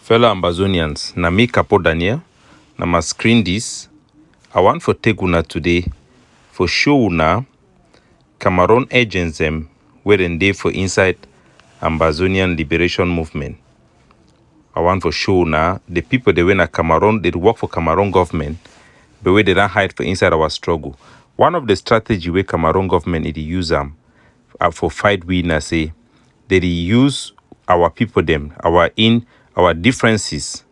Fellow Ambazonians, na me Capo Daniel, na ma screen this. I want for take una today for show una Cameroon agents them where they for inside Ambazonian Liberation Movement. I want for show una the people they win a Cameroon, they work for Cameroon government, but where they don't hide for inside our struggle. One of the strategy where Cameroon government is use for fight we na say they use our people them, our differences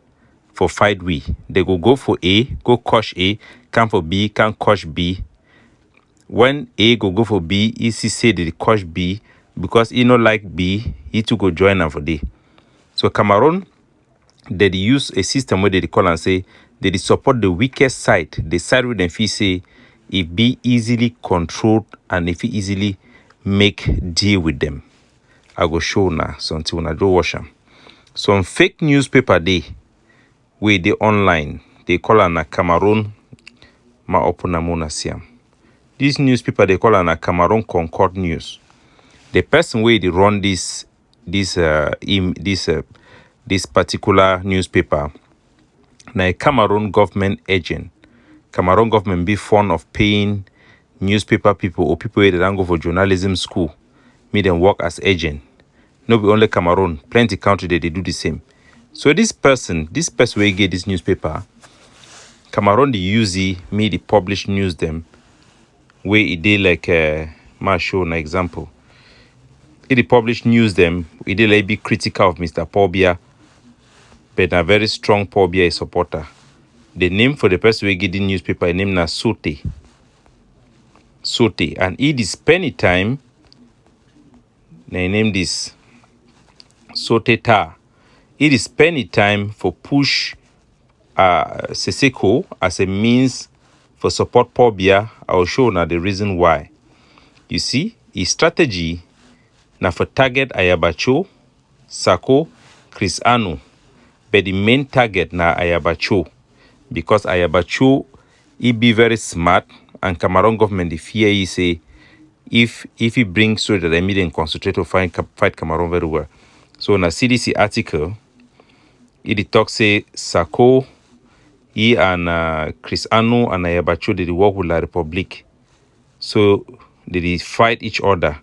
for fight we. They go for A, go crush A, come for B, can crush B. When A go for B, he say they crush B because he not like B, he to go join them for D. So Cameroon, they use a system where they call and say they support the weakest side. The side where them feel say if be easily controlled and if he easily make deal with them. I go show now so until when I do watch them. Some fake newspaper day where they online, they call on a Cameroon ma opona mona siam. This newspaper they call on a Cameroon Concord News. The person where they run this particular newspaper, na a Cameroon government agent. Cameroon government be fond of paying newspaper people or people where they don't go for journalism school, make them work as agent. No be only Cameroon, plenty country they do the same. So this person where get this newspaper, Cameroon the use me the publish news them where it dey like ma show an example. It the publish news them, it dey like be critical of Mr. Paul Biya, but a very strong Paul Biya supporter. The name for the person where get the newspaper, name na Soter, and it is spend time. They name this Soter. It is spending time for push Seseko as a means for support Paul Biya. I will show now the reason why. You see, his strategy na for target Ayabacho, Sako, Chris Anu, but the main target na Ayabacho because Ayabacho he be very smart and Cameroon government the fear he say if he brings so that they meet concentrate to fight Cameroon very well. So in a CDC article, it talks say Sako, he and Chris Anu and Ayabacho they work with La Republic. So they fight each other.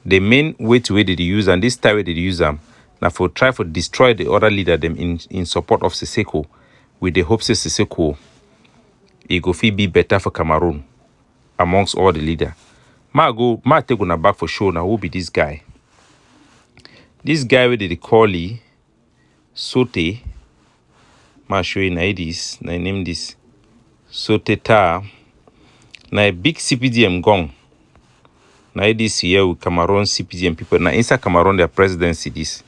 The main way they use and this time they use them now for try for destroy the other leader them in support of Seseko with the hopes that Seseko it go be better for Cameroon amongst all the leader. Ma take on back for show now who be this guy. This guy where they call Soter, ma show you na this, na name this Soter na a big CPDM gong. Na this here with Cameroon CPDM people. Na inside Cameroon their presidency this.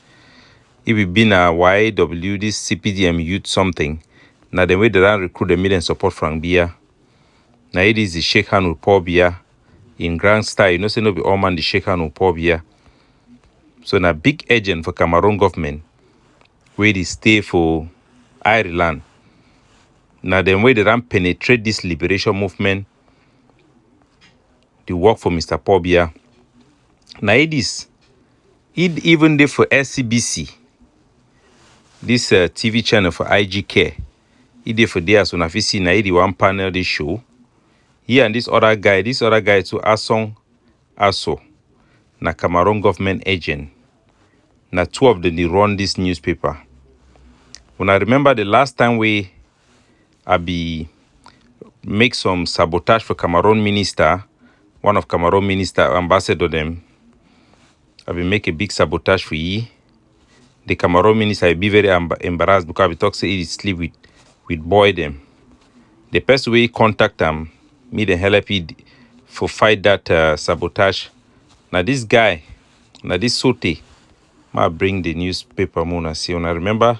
It will be na YW this CPDM youth something. Na the way they don't recruit the million support from Biya. Na it is the shake hand with Paul Biya in grand style. You know say no be all man the shake hand with Paul Biya. So na big agent for Cameroon government where they stay for Ireland. Now the way they don't penetrate this liberation movement, they work for Mr. Paul Biya. Now it even there for SCBC, this TV channel for IGK. It there for there so na fi see na it one panel they show. Here and this other guy to Asong Aso, na Cameroon government agent. Na two of them they run this newspaper. When I remember the last time I be make some sabotage for Cameroon minister, one of Cameroon minister ambassador them. I be make a big sabotage for ye. The Cameroon minister I be very embarrassed because we talk say he sleep with boy them. The person we contact them, me the help it for fight that sabotage. Now this guy, now this Soter, I bring the newspaper mona see. And I remember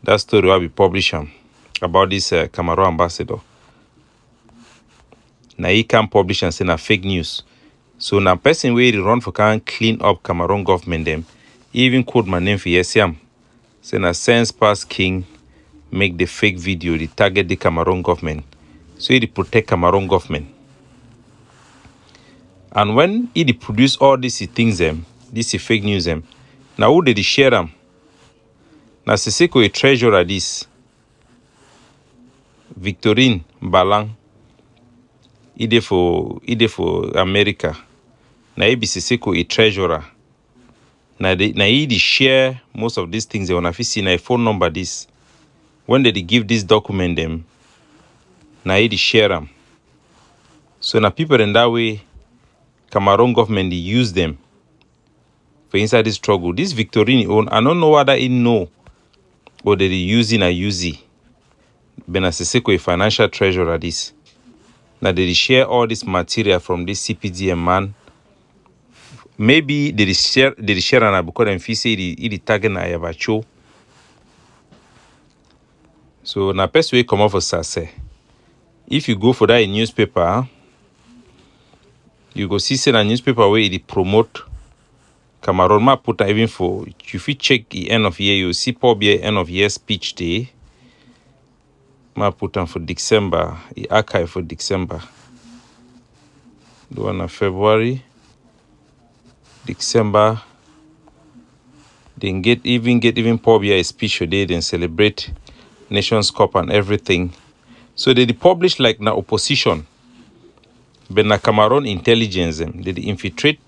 that story I be publish about this Cameroon ambassador. Now he can publish and say na fake news. So now person where they run for can clean up Cameroon government them. He even quote my name for yesiam. Say na sense pass king make the fake video they target the Cameroon government. So he protect Cameroon government. And when he produce all these things them, this fake news them, now who did he share them? Na Siseko a treasurer this. Victorine Balang. Ide for America. Na be Siseko a treasurer. Na he share most of these things. They wanna see na a phone number this. When they give this document them, na he share them. So na people in that way, Cameroon government they use them for inside this struggle. This Victorine own, I don't know whether he know or they using a use. Bena Siseko a financial treasurer this. Now they share all this material from this CPDM man. Maybe they share and because them feel say it target na Ayabacho. So na best way come off for Sase. If you go for that in newspaper, you go see say a newspaper where it promote Cameroon. Ma put even for if you check the end of year, you see probably end of year speech day. Ma put on for December, the archive for December. The one of February, December. Then get even probably a speech day, then celebrate Nations Cup and everything. So they publish like na opposition. But na Cameroon intelligence them. They infiltrate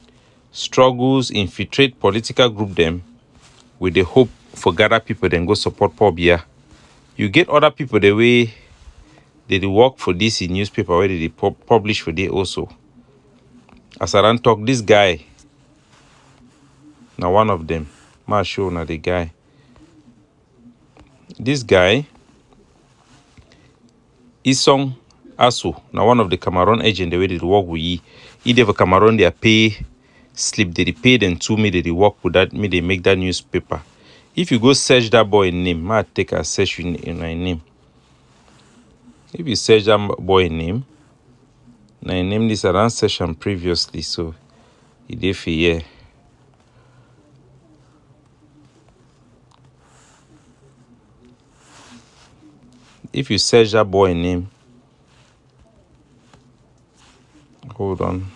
struggles, infiltrate political group them with the hope for gather people then go support Pobia. You get other people the way they work for this in newspaper where they publish for day also. As I ran talk, this guy, now one of them, ma show na the guy. This guy, Isong Asu, now one of the Cameroon agent the way they work with ye. Either for Cameroon they pay slip they pay them to me they work with that me they make that newspaper. If you go search that boy name, ma take a search in my name. If you search that boy name, I named this around session previously, so it did for yeah. If you search that boy name, hold on.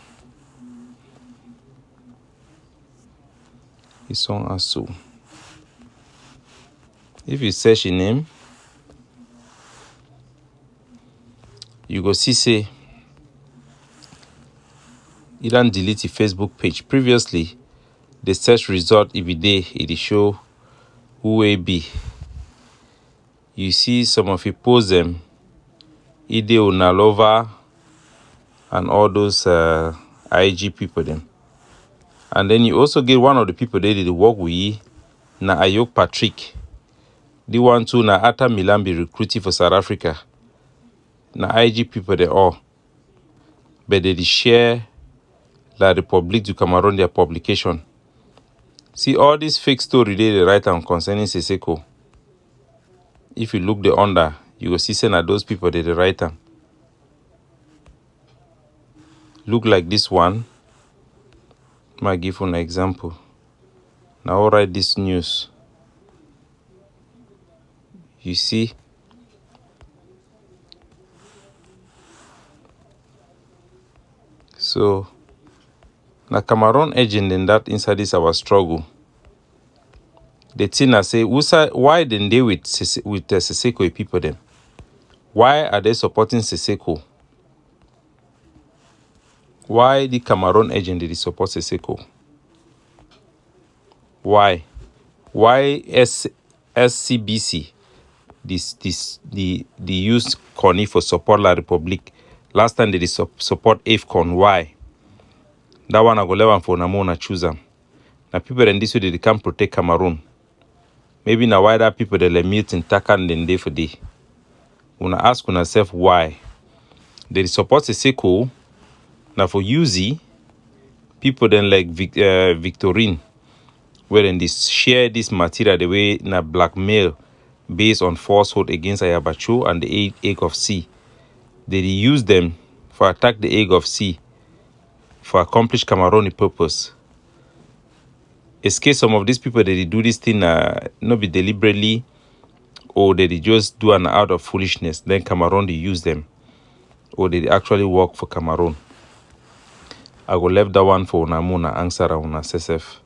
It's on Asu. If you search his name, you go see say he don't delete the Facebook page. Previously, the search result every day it show who will be. You see some of you post them, Ide Unalova and all those IG people them. And then you also get one of the people they did work with na Ayok Patrick. The one too na Ata Milambi recruiting for South Africa. Na IG people they all. But they share La République du Cameroon their publication. See all this fake story they write on concerning Siseko. If you look the under, you will see say na those people they write them. Look like this one. I give you an example. Now I'll write this news. You see? So, na Cameroon agent in that inside this our struggle. The thing I say, why then they with the Siseko people them? Why are they supporting Siseko? Why the Cameroon agent did support Siseko? Why? Why SCBC the use Connie for support La République? Last time they support AFCON. Why? That one I go level for Namona choose them. Now people in this way they can't protect Cameroon. Maybe now why that people they mute in Takan then day for day. Una ask yourself why. They support Siseko. Now for UZ, people then like Victorine, where then they share this material the way na blackmail based on falsehood against Ayabacho and the egg of C. They use them for attack the egg of C for accomplish Cameroon purpose. It's case some of these people that they do this thing not be deliberately or they just do an out of foolishness. Then Cameroon they use them or they actually work for Cameroon. I go left that one for Namuna answer on SSF.